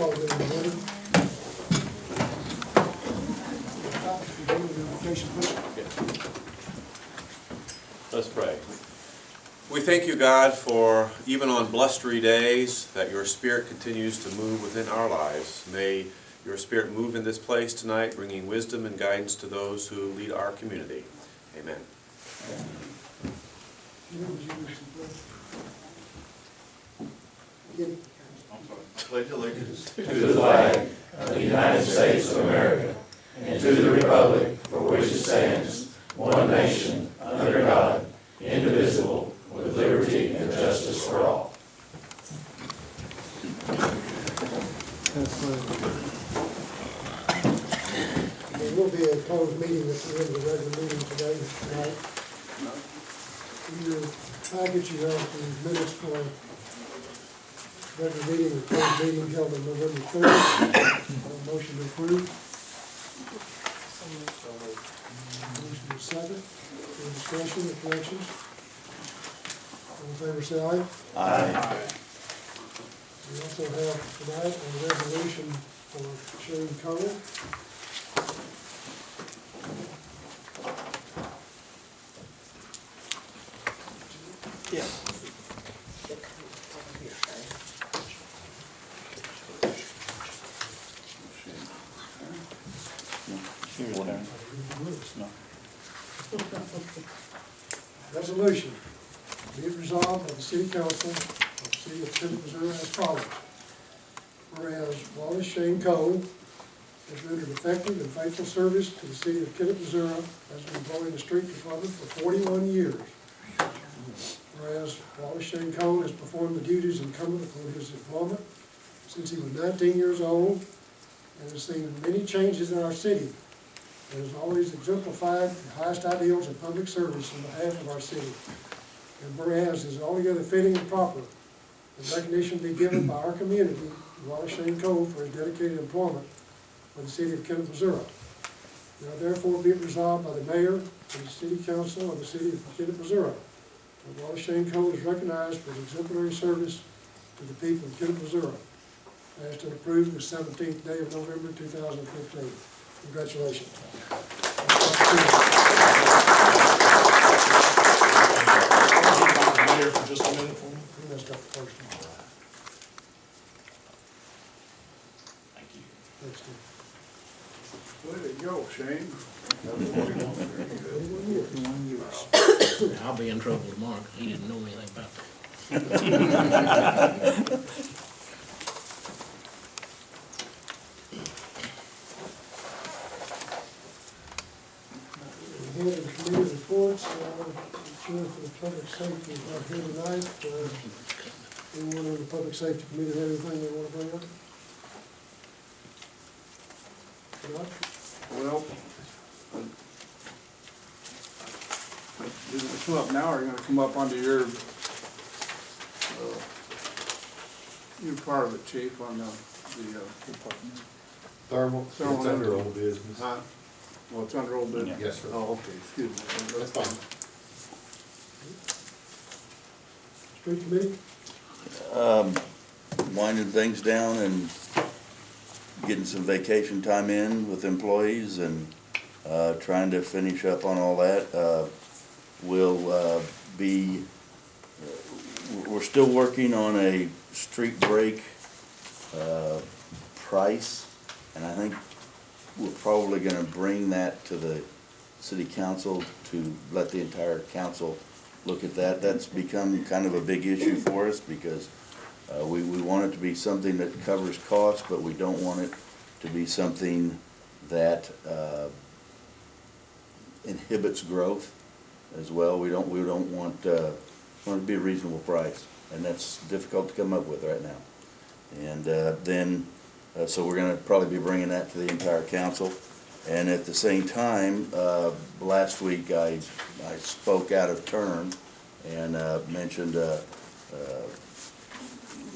call the meeting to order. Let's pray. We thank you, God, for even on blustery days that your Spirit continues to move within our lives. May your Spirit move in this place tonight, bringing wisdom and guidance to those who lead our community. Amen. Pledge allegiance to the flag of the United States of America and to the republic for which it stands, one nation, under God, indivisible, with liberty and justice for all. There will be a closed meeting at the end of the regular meeting today, tonight. In your package, you have the minutes for regular meeting and closed meeting held on November 3rd. Motion to approve. Motion is second. Any discussion or corrections? All in favor, say aye. Aye. We also have tonight a resolution for Shane Connett. Yeah. Resolution. Be it resolved by the City Council of the City of Kennett, Missouri as follows. Whereas Wallace Shane Cole has rendered effective and faithful service to the City of Kennett, Missouri as an employee in the Street Department for 41 years. Whereas Wallace Shane Cole has performed the duties incumbent upon his employment since he was 19 years old and has seen many changes in our city and has always exemplified the highest ideals of public service on behalf of our city. And whereas is altogether fitting and proper that recognition be given by our community to Wallace Shane Cole for his dedicated employment for the City of Kennett, Missouri. Now therefore be it resolved by the Mayor and the City Council of the City of Kennett, Missouri that Wallace Shane Cole is recognized for his exemplary service to the people of Kennett, Missouri. Passed and approved the 17th day of November 2015. Congratulations. Here for just a minute for me. You messed up the first one. Thank you. Thanks, Steve. Way to go, Shane. 41 years. I'll be in trouble tomorrow because he didn't know anything about that. Head of the committee reports, Chair for the Public Safety is not here tonight. Anyone on the Public Safety Committee have anything they want to bring up? Not? Well, didn't come up now, or are you gonna come up onto your part of it, Chief, on the Thermal, it's under old business. huh? Well, it's under old business? Yes, sir. Oh, okay, excuse me. That's fine. Street Committee? Winding things down and getting some vacation time in with employees and trying to finish up on all that. We're still working on a street break price, and I think we're probably gonna bring that to the city council to let the entire council look at that. That's become kind of a big issue for us because we want it to be something that covers costs, but we don't want it to be something that inhibits growth as well. We don't want it to be a reasonable price, and that's difficult to come up with right now. And so we're going to probably be bringing that to the entire council. And at the same time, last week I spoke out of turn and mentioned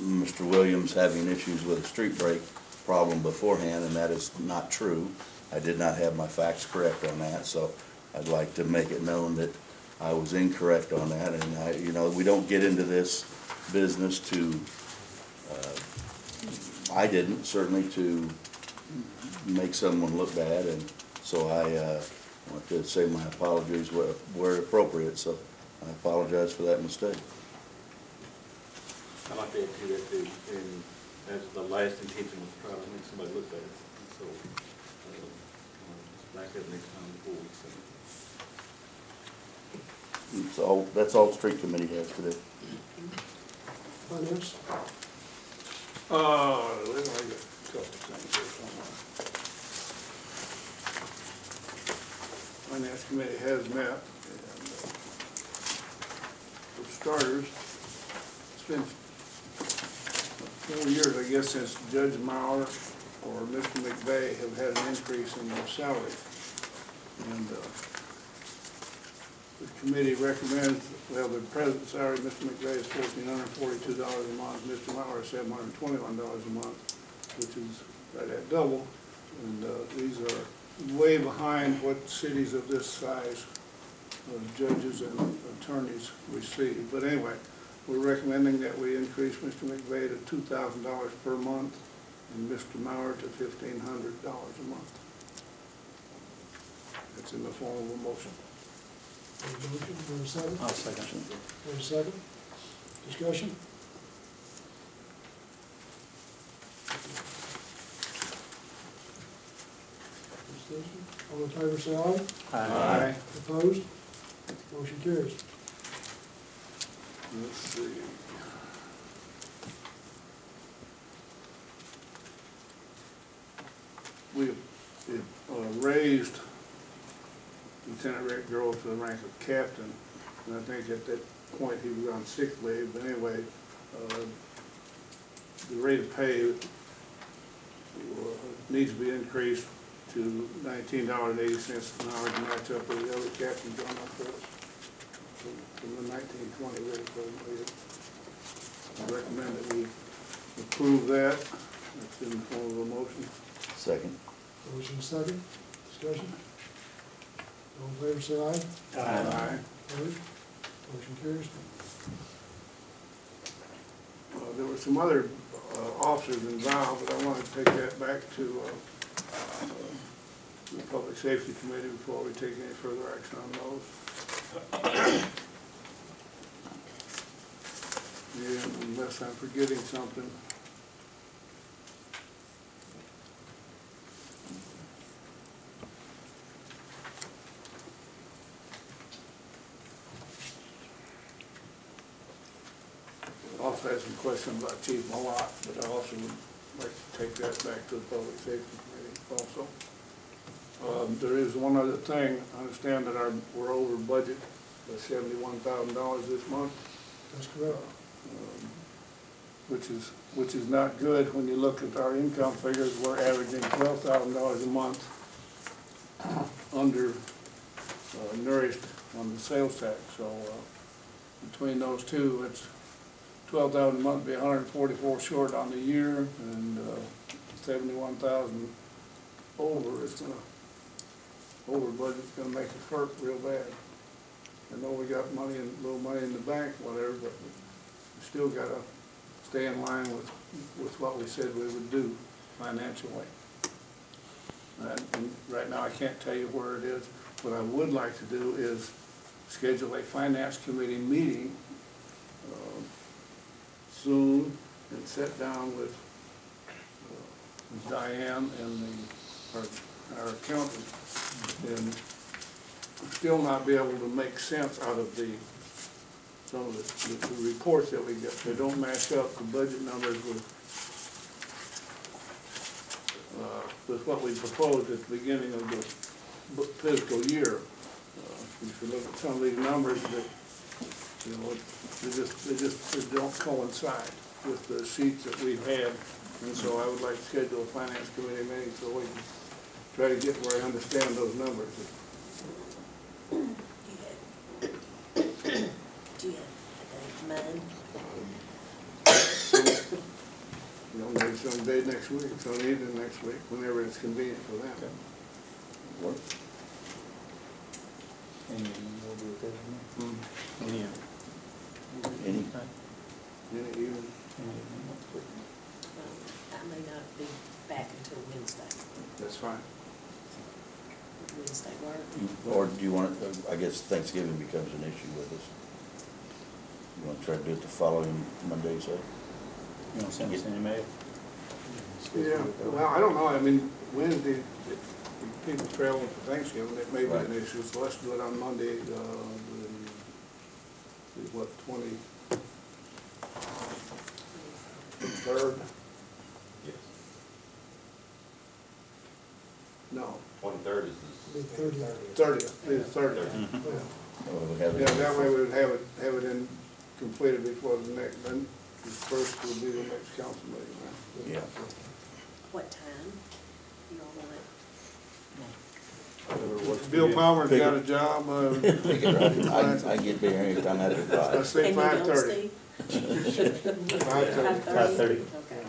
Mr. Williams having issues with a street break problem beforehand, and that is not true. I did not have my facts correct on that, so I'd like to make it known that I was incorrect on that. And we don't get into this business to I didn't, certainly to make someone look bad, and so I want to say my apologies were appropriate, so I apologize for that mistake. I like to add to that too, and that's the last intention was to try to make somebody look better, so, back up next time before we send it. That's all the street committee has to do. Finance? Then I got a couple things here somewhere. Finance committee has met, and for starters, it's been 4 years, I guess, since Judge Mauer or Mr. McVeigh have had an increase in their salary. And the committee recommends, well, the present salary, Mr. McVeigh is $1,442 a month, Mr. Mauer is $721 a month, which is right at double. And these are way behind what cities of this size, judges and attorneys receive. But anyway, we're recommending that we increase Mr. McVeigh to $2,000 per month and Mr. Mauer to $1,500 a month. It's in the form of a motion. Have a motion, have a second? I'll second. Have a second? Discussion? Discussion? All in favor, say aye. Aye. Opposed? Motion carries. Let's see. We raised Lieutenant Rick Grove to the rank of captain, and I think at that point he was on sick leave, but anyway, the rate of pay needs to be increased to $19.80 an hour to match up with the other captains on our force. From the 1920 rate program. I recommend that we approve that. That's in the form of a motion. Second. Motion second. Discussion? All in favor, say aye. Aye. Opposed? Motion carries. There were some other officers involved, but I want to take that back to the Public Safety Committee before we take any further action on those. And unless I'm forgetting something. Also had some questions about Chief Malott, but I also would like to take that back to the Public Safety Committee also. There is one other thing. I understand that we're over budget by $71,000 this month. That's correct. Which is not good when you look at our income figures. We're averaging $12,000 a month under nourished on the sales tax. So between those two, it's $12,000 a month, be 144 short on the year, and 71,000 over is over budget's gonna make it hurt real bad. I know we got money and little money in the bank, whatever, but we still gotta stay in line with what we said we would do financially. And right now I can't tell you where it is. What I would like to do is schedule a finance committee meeting soon and sit down with Diane and our accountant, and still not be able to make sense out of some of the reports that we get. They don't match up the budget numbers with what we proposed at the beginning of the fiscal year. If you look at some of these numbers, that they don't coincide with the sheets that we've had, and so I would like to schedule a finance committee meeting so we can try to get where I understand those numbers. Do you have a date in mind? Maybe some day next week, some evening next week, whenever it's convenient for them. Work. Any will be okay with me. Any, Any? Any evening. any next week. I may not not be back until Wednesday. That's fine. Wednesday work. Or do you want, I guess Thanksgiving becomes an issue with us. You want to try to do it the following Monday, so? You want to send us an email? Yeah, well, I don't know, I mean, Wednesday, if people traveling for Thanksgiving, it may be Right. an issue, so let's do it on Monday, what, 23rd? Yes. No, 23rd is Be 30th. 30th, the 30th. Or we have it- Yeah, that way we would have it in, completed before the next, then the first will be the next council meeting, right? Yeah. What time? You all want it? Bill Palmer's got a job, Pick it right. I get there anytime after let's 5. say And you don't, 5:30. Steve? 5:30. 5:30? Okay.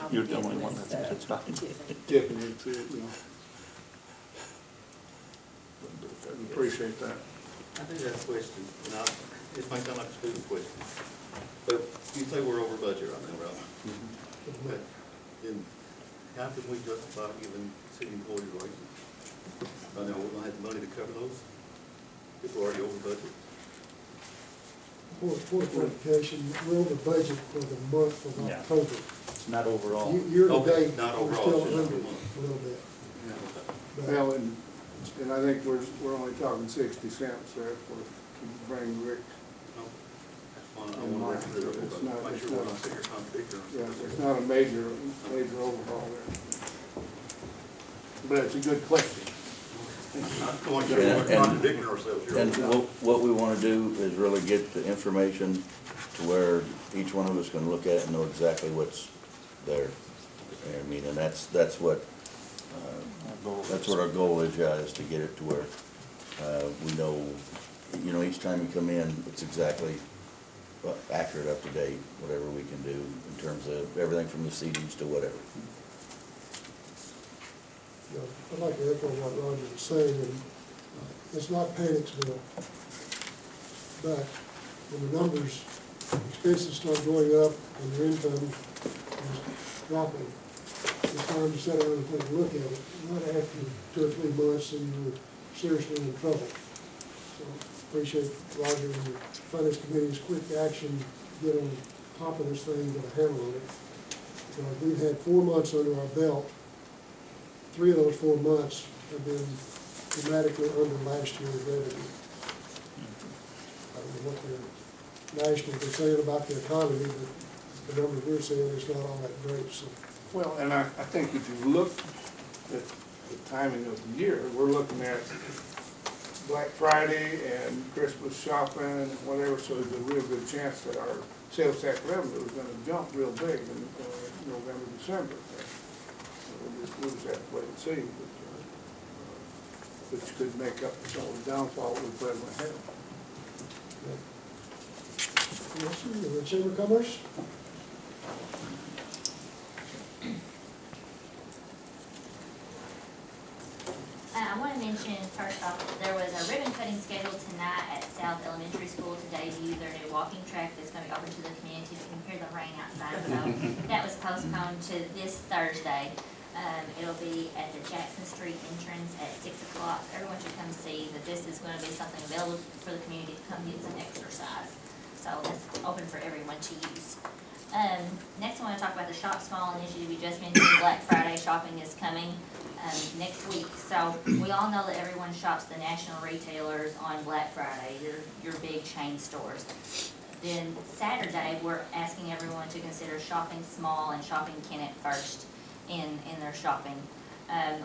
I'll You're get the only one with, that's fine. Tiffany. Tiffany, too, you know. Appreciate that. I think that's a question, and it might sound like a stupid question, but you say we're over budget right now, right? Okay. Then how can we justify giving city employees raises? Right now, we're gonna have the money to cover those if we're already over budget. For clarification, we're over budget for the month of Yeah. October. It's not overall. Year to Okay, date, not we're overall, still it's just under for the month. a little bit. But Well, and I think we're only talking 60 cents there to bring Rick. No, that's fine. I In want mind, to make sure, it's not- make it's sure we're not- not sitting here contradicting Yeah, ourselves. it's not a major overhaul there. But it's a good question. I'm going to, And- we're contradicting ourselves here. And what we want to do is really get the information to where each one of us can look at it and know exactly what's there. I mean, and that's what, our goal is, yeah, is to get it to where, we know, each time you come in, it's exactly accurate, up to date, whatever we can do in terms of everything from the seedings to whatever. you know, I'd like to echo what Roger was saying, and it's not Panicsville. But when the numbers, expenses start going up and your income is dropping, it's time to sit down and take a look at it, not after 2 or 3 months and you're seriously in trouble. So appreciate Roger and the finance committee's quick action, get on top of this thing, get a handle on it. We've had 4 months under our belt. 3 of those 4 months have been dramatically under last year's revenue. I don't know what they're nationally saying about the economy, but the numbers we're seeing is not all that great, so. Well, and I think if you look at the timing of the year, we're looking at Black Friday and Christmas shopping and whatever, so there's a real good chance that our sales tax revenue is gonna jump real big in November, December. We'll just have to wait and see, which could make up for some of the downfall we presently have. Yes, sir, the Chamber of Commerce? I want to mention, first off, there was a ribbon cutting scheduled tonight at South Elementary School to debut their new walking track that's going to be open to the community. You can hear the rain outside, so that was postponed to this Thursday. It'll be at the Jackson Street entrance at 6 o'clock. Everyone should come see that this is going to be something available for the community to come get some exercise. So that's open for everyone to use. Next, I want to talk about the Shop Small initiative. We just mentioned Black Friday shopping is coming next week. So we all know that everyone shops the national retailers on Black Friday, your big chain stores. Then Saturday, we're asking everyone to consider shopping small and shopping Kennett first in their shopping.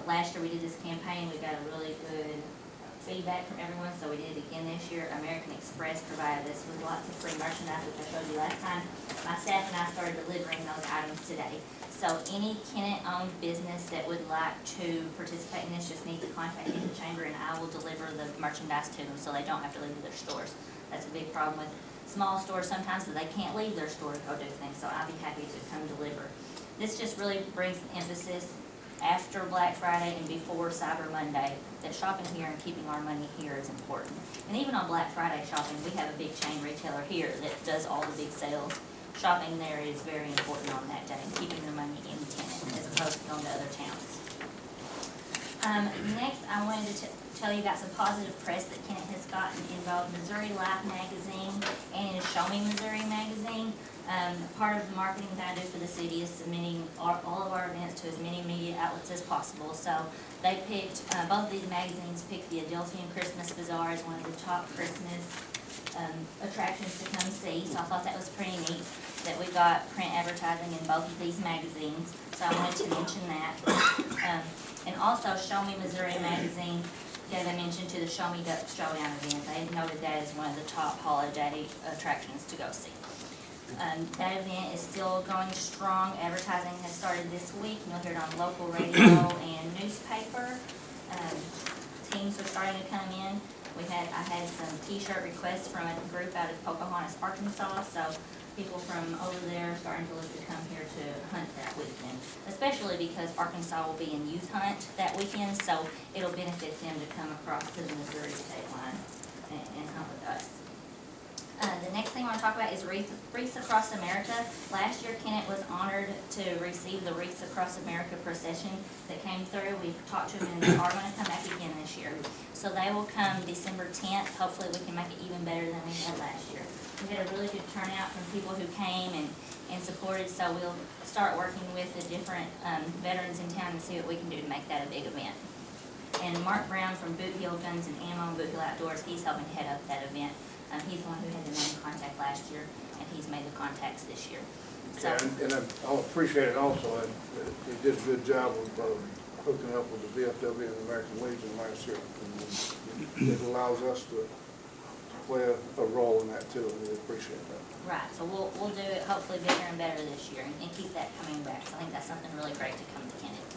Last year we did this campaign. We got a really good feedback from everyone, so we did it again this year. American Express provided us with lots of free merchandise, which I showed you last time. My staff and I started delivering those items today. So any Kennett-owned business that would like to participate in this just needs to contact me at the chamber, and I will deliver the merchandise to them so they don't have to leave their stores. That's a big problem with small stores sometimes, that they can't leave their store to go do things, so I'll be happy to come deliver. This just really brings emphasis after Black Friday and before Cyber Monday that shopping here and keeping our money here is important. And even on Black Friday shopping, we have a big chain retailer here that does all the big sales. shopping there is very important on that day, keeping their money in Kennett as opposed to going to other towns. Next, I wanted to tell you about some positive press that Kennett has gotten in both Missouri Life magazine and in Show Me Missouri magazine. Part of the marketing that I do for the city is submitting all of our events to as many media outlets as possible. So they picked, both of these magazines picked the Adelphian Christmas Bazaar as one of the top Christmas attractions to come see. So I thought that was pretty neat that we got print advertising in both of these magazines. So I wanted to mention that. And also Show Me Missouri magazine gave a mention to the Show Me Duck Showdown event. They noted that as one of the top holiday attractions to go see. That event is still going strong. Advertising has started this week. You'll hear it on local radio and newspaper. Teams are starting to come in. I had some t-shirt requests from a group out of Pocahontas, Arkansas, so people from over there are starting to look to come here to hunt that weekend, especially because Arkansas will be in youth hunt that weekend, so it'll benefit them to come across to the Missouri state line and hunt with us. The next thing I want to talk about is Wreaths Across America. Last year, Kennett was honored to receive the Wreaths Across America procession that came through. We've talked to them and they are going to come back again this year. So they will come December 10th. Hopefully we can make it even better than we had last year. We had a really good turnout from people who came and supported, so we'll start working with the different veterans in town and see what we can do to make that a big event. And Mark Brown from Boot Hill Guns and Ammo and Boot Hill Outdoors, he's helping head up that event. He's the one who had the main contact last year, and he's made the contacts this year. So, And I'll appreciate it also, and he did a good job of hooking up with the VFW and the American Legion last year. And it allows us to play a role in that too, and we appreciate that. right, so we'll do it hopefully bigger and better this year and keep that coming back. So I think that's something really great to come to Kennett.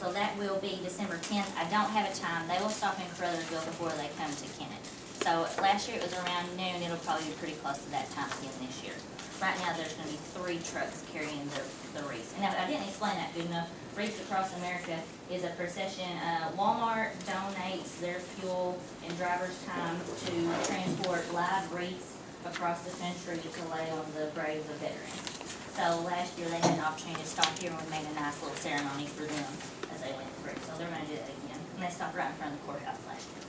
So that will be December 10th. I don't have a time. They will stop in Crothersville before they come to Kennett. So last year it was around noon. It'll probably be pretty close to that time again this year. Right now there's going to be 3 trucks carrying the wreaths. And I didn't explain that good enough. Wreaths Across America is a procession. Walmart donates their fuel and driver's time to transport live wreaths across the country to lay on the graves of veterans. So last year they had an opportunity to stop here and we made a nice little ceremony for them as they went through. So they're going to do that again. And they stopped right in front of the courthouse last year.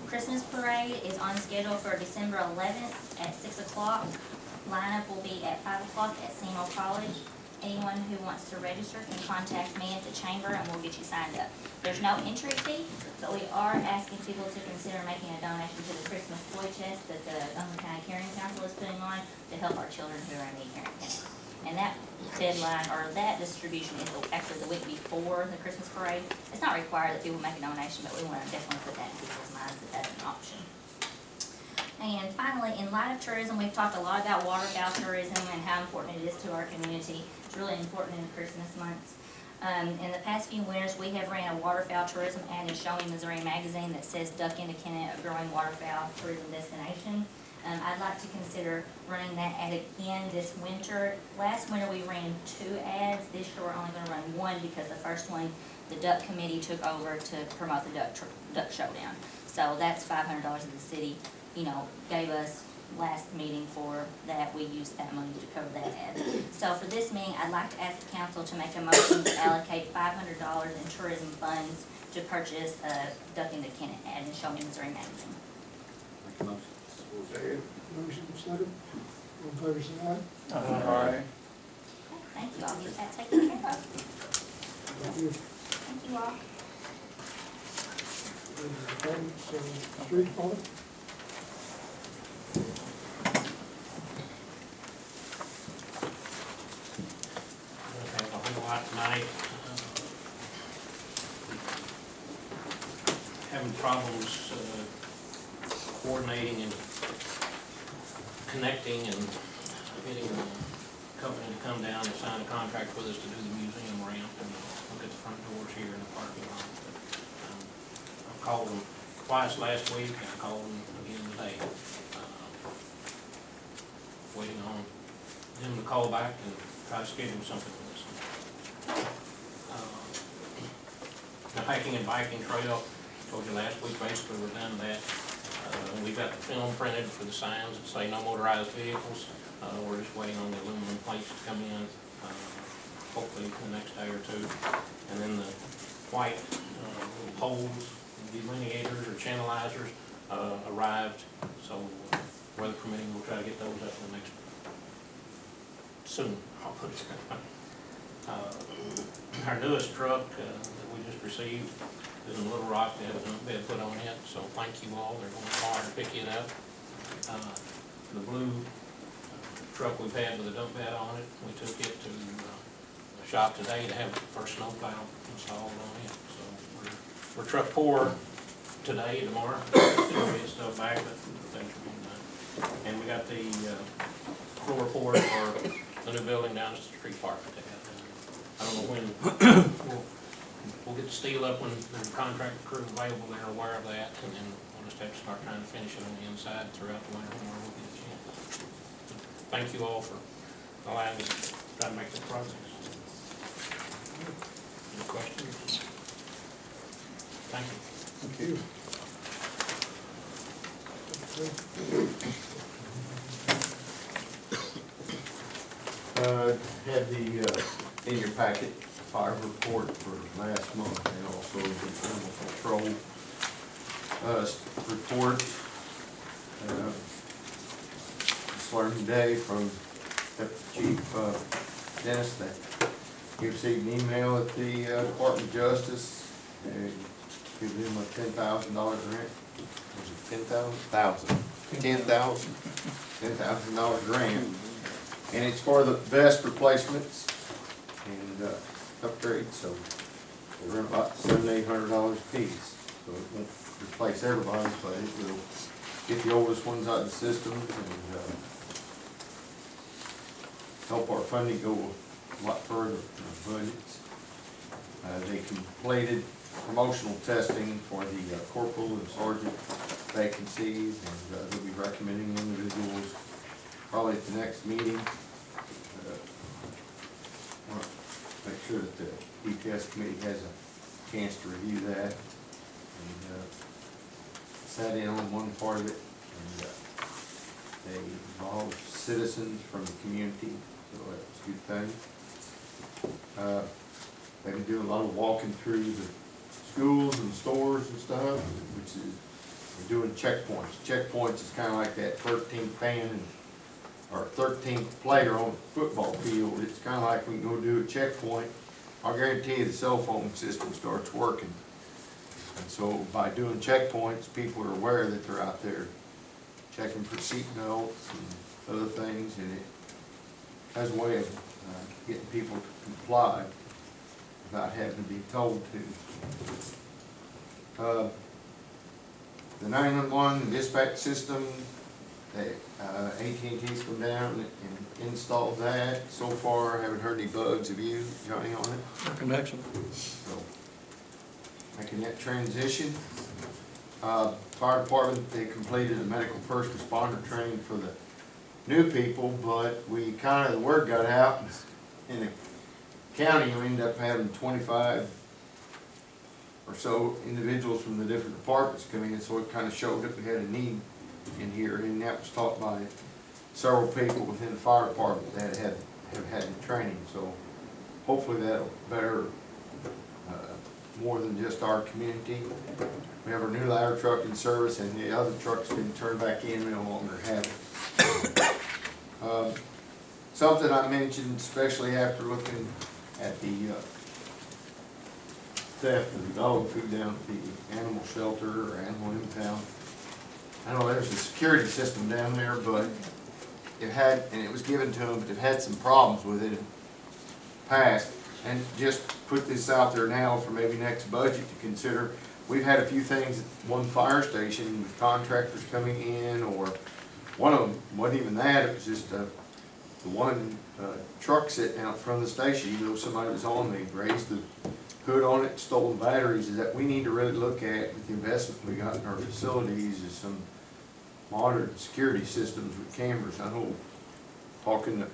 Christmas parade is on schedule for December 11th at 6 o'clock. Lineup will be at 5 o'clock at Seymour College. Anyone who wants to register can contact me at the chamber and we'll get you signed up. There's no entry fee, but we are asking people to consider making a donation to the Christmas toy chest that the Oakland County Caring Council is putting on to help our children who are in need here in Kennett. And that deadline, or that distribution is actually the week before the Christmas parade. It's not required that people make a donation, but we want to definitely put that in people's minds that that's an option. And finally, in light of tourism, we've talked a lot about waterfowl tourism and how important it is to our community. It's really important in the Christmas months. In the past few winters, we have ran a waterfowl tourism ad in Show Me Missouri magazine that says Duck into Kennett, a growing waterfowl tourism destination. I'd like to consider running that ad again this winter. Last winter we ran 2 ads. This year we're only going to run 1 because the first one, the Duck Committee took over to promote the Duck Showdown. So that's $500 that the city, gave us last meeting for that. We used that money to cover that ad. So for this meeting, I'd like to ask the council to make a motion to allocate $500 in tourism funds to purchase a Duck into Kennett ad in Show Me Missouri magazine. Make a motion. Motion second. All in favor, say aye. All right. Thank you. I'll get that taken care of. Thank you. Thank you all. Street department. Don't have a whole lot tonight. Having problems coordinating and connecting and getting a company to come down and sign a contract with us to do the museum ramp and look at the front doors here in the parking lot. But, I called them twice last week, and I called them again today. Waiting on them to call back and try to schedule something with us. The hiking and biking trail, told you last week, basically we're done that. We got the film printed for the signs that say no motorized vehicles. We're just waiting on the aluminum plates to come in, hopefully the next day or two. And then the white little poles, delineators or channelizers arrived. So weather permitting, we'll try to get those up in the next, soon, I'll put it that way. Our newest truck that we just received is in Little Rock. They have a dump bed put on it, so thank you all. They're going to car and pick it up. The blue truck we've had with a dump bed on it, we took it to the shop today to have the first snowplow installed on it. So we're truck poor today, tomorrow. Still get stuff back, but things are being done. And we got the floor poured for the new building down at the street park. I don't know when we'll get the steel up when the contract crew available. They're aware of that, and then we'll just have to start trying to finish it on the inside throughout the winter when we'll get a chance. Thank you all for allowing us to try to make this progress. Any questions? Thank you. Thank you. Had the, in your packet, fire report for last month, and also the animal control report. Just learned today from Chief Dennis that he received an email at the Department of Justice, and giving him a $10,000 grant. Was it 10,000? $10,000 grant. And it's for the vest replacements and upgrades, so they're about $700-800 a piece. So it won't replace everybody's, but it will get the oldest ones out of the system and help our funding go a lot further in our budgets. They completed promotional testing for the corporal and sergeant vacancies, and they'll be recommending individuals probably at the next meeting. Make sure that the EPS committee has a chance to review that. And sat in on one part of it, and they involved citizens from the community, so that's a good thing. They've been doing a lot of walking through the schools and stores and stuff, which is, we're doing checkpoints. Checkpoints is kind of like that 13th man or 13th player on the football field. It's kind of like we can go do a checkpoint. I'll guarantee you the cell phone system starts working. And so by doing checkpoints, people are aware that they're out there checking for seat belts and other things, and it has a way of getting people to comply without having to be told to. The 911 dispatch system, AT&T's come down and installed that. So far, I haven't heard any bugs. Have you, Johnny, on it? Connection. So, making that transition. Fire department, they completed a medical first responder training for the new people, but the word got out in the county. We ended up having 25 or so individuals from the different departments coming in, so it kind of showed that we had a need in here, and that was taught by several people within the fire department that have had the training. So hopefully that'll better more than just our community. We have our new ladder truck in service, and the other truck's been turned back in. We no longer have it. Something I mentioned, especially after looking at the theft of the dog food down at the animal shelter or animal impound. I know there's a security system down there, but it had, and it was given to them, but it had some problems with it in the past. And just put this out there now for maybe next budget to consider. We've had a few things at one fire station with contractors coming in, or one of them wasn't even that, it was just the one truck sitting out front of the station. You know, somebody was on, they raised the hood on it, stolen batteries. Is that we need to really look at with the investment we got in our facilities is some modern security systems with cameras. I know, talking to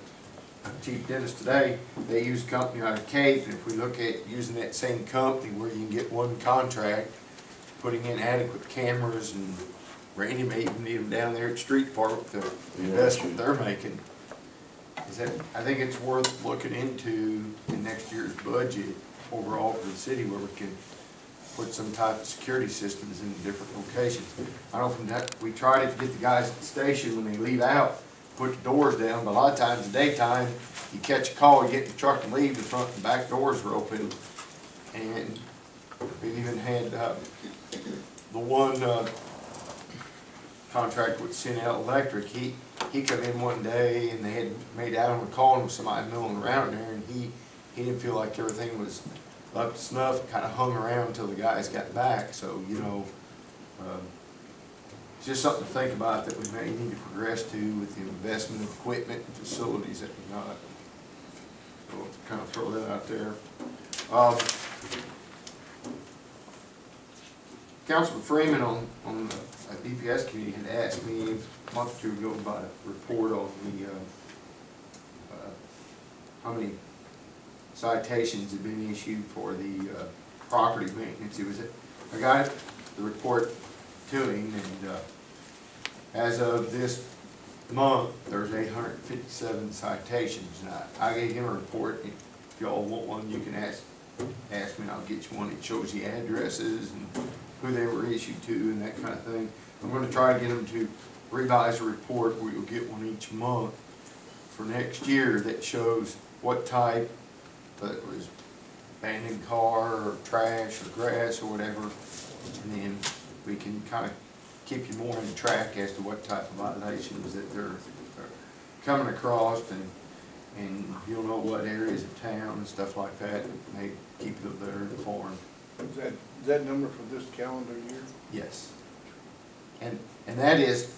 Chief Dennis today, they use a company out of Cape, and if we look at using that same company where you can get one contract, putting in adequate cameras and Randy may even need them down there at the street department, the investment they're making. Is that, I think it's worth looking into in next year's budget overall for the city where we can put some type of security systems in different locations. I know from that, we try to get the guys at the station when they leave out, put the doors down, but a lot of times in the daytime, you catch a call, you get in the truck and leave, the front and back doors are open. And we even had, the one, contract with Kennett Electric, he come in one day and they had made out on a call and with somebody milling around there, and he didn't feel like everything was up to snuff, kinda hung around until the guys got back, so, you know, it's just something to think about that we may need to progress to with the investment of equipment and facilities that we got. So, kind of throw that out there. Councilman Freeman on the DPS committee had asked me a month or two ago about a report on the, how many citations have been issued for the property maintenance. I got the report to him, and as of this month, there's 857 citations. And I gave him a report. If y'all want one, you can ask me and I'll get you one. It shows the addresses and who they were issued to and that kind of thing. I'm going to try to get them to revise a report where you'll get one each month for next year that shows what type, whether it was abandoned car or trash or grass or whatever, and then we can kind of keep you more on track as to what type of violations that they're coming across, and you'll know what areas of town and stuff like that, and they keep you there informed. Is that number for this calendar year? Yes. And that is,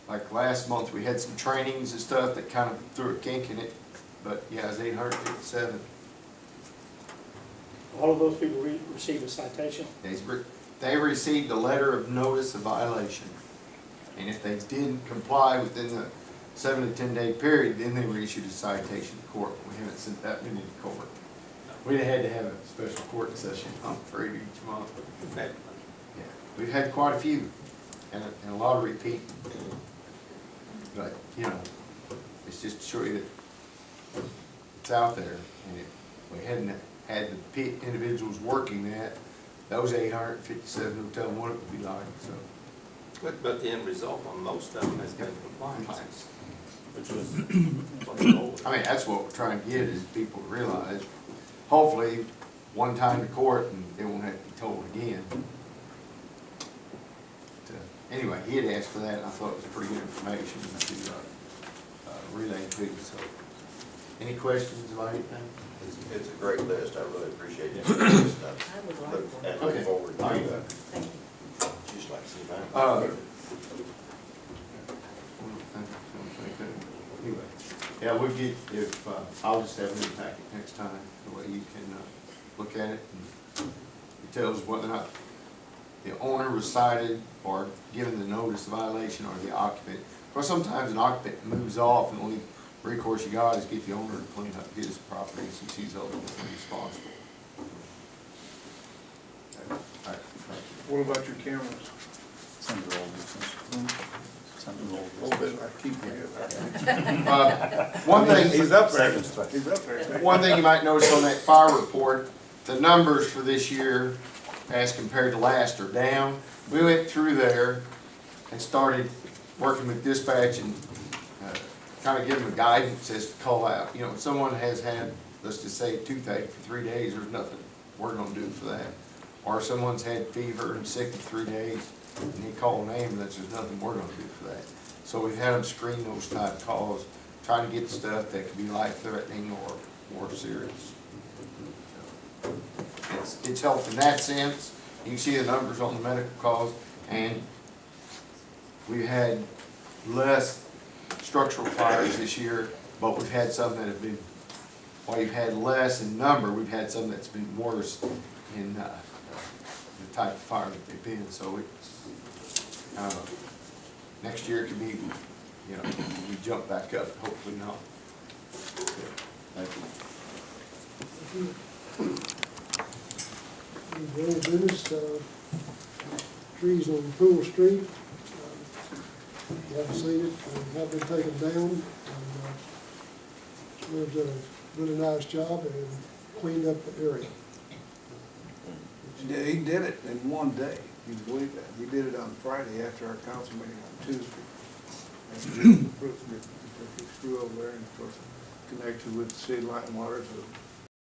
like last month, we had some trainings and stuff that kind of threw a kink in it, but yeah, it's 857. All of those people received a citation? They received a letter of notice of violation. And if they didn't comply within the 7 to 10 day period, then they were issued a citation to court. We haven't sent that many to court. We'd have had to have a special court session for each month. Yeah, we've had quite a few, and a lot of repeat. But, you know, it's just to show you that it's out there, and if we hadn't had the individuals working that, those 857 will tell them what it would be like, so. But the end result on most of them has been compliance. Which was, I mean, that's what we're trying to get, is people to realize, hopefully, one time to court and they won't have to be told again. But, anyway, he had asked for that, and I thought it was pretty good information to relay to you, so. Any questions about anything? It's a great list, I really appreciate it. I would like one. And look forward to Okay. Thank you. just like to see that. Anyway, yeah, we'll get, if, I'll just have it in the packet next time, the way you can, look at it, and it tells whether or not the owner was cited or given the notice of violation, or the occupant. Or sometimes an occupant moves off, and the only recourse you got is get the owner to clean up his property since he's ultimately responsible. Okay. All right, thank you. What about your cameras? some of the old business. Some of the old A little business. bit, I keep forgetting. One thing. He's up there, he's up there. One thing you might notice on that fire report, the numbers for this year as compared to last are down. We went through there and started working with dispatch and kind of give them a guidance as to call out. You know, if someone has had, let's just say, a toothache for 3 days, there's nothing we're gonna do for that. Or if someone's had fever and sick for 3 days, and they call an ambulance, there's nothing we're gonna do for that. So we've had them screen those type of calls, trying to get stuff that could be life-threatening or more serious. So, it's helped in that sense. You can see the numbers on the medical calls, and we've had less structural fires this year, but we've had some that have been, while you've had less in number, we've had some that's been worse in the type of fire that they've been. So it's, next year it could be, you know, we jump back up, hopefully not. Thank you. Any business, trees on Pool Street. You haven't seen it, they have been taken down. And Smear's done a really nice job and cleaned up the area. He did it in one day, you can believe that. He did it on Friday after our council meeting on Tuesday. And he took his crew over there and of course connected with the city light and water, so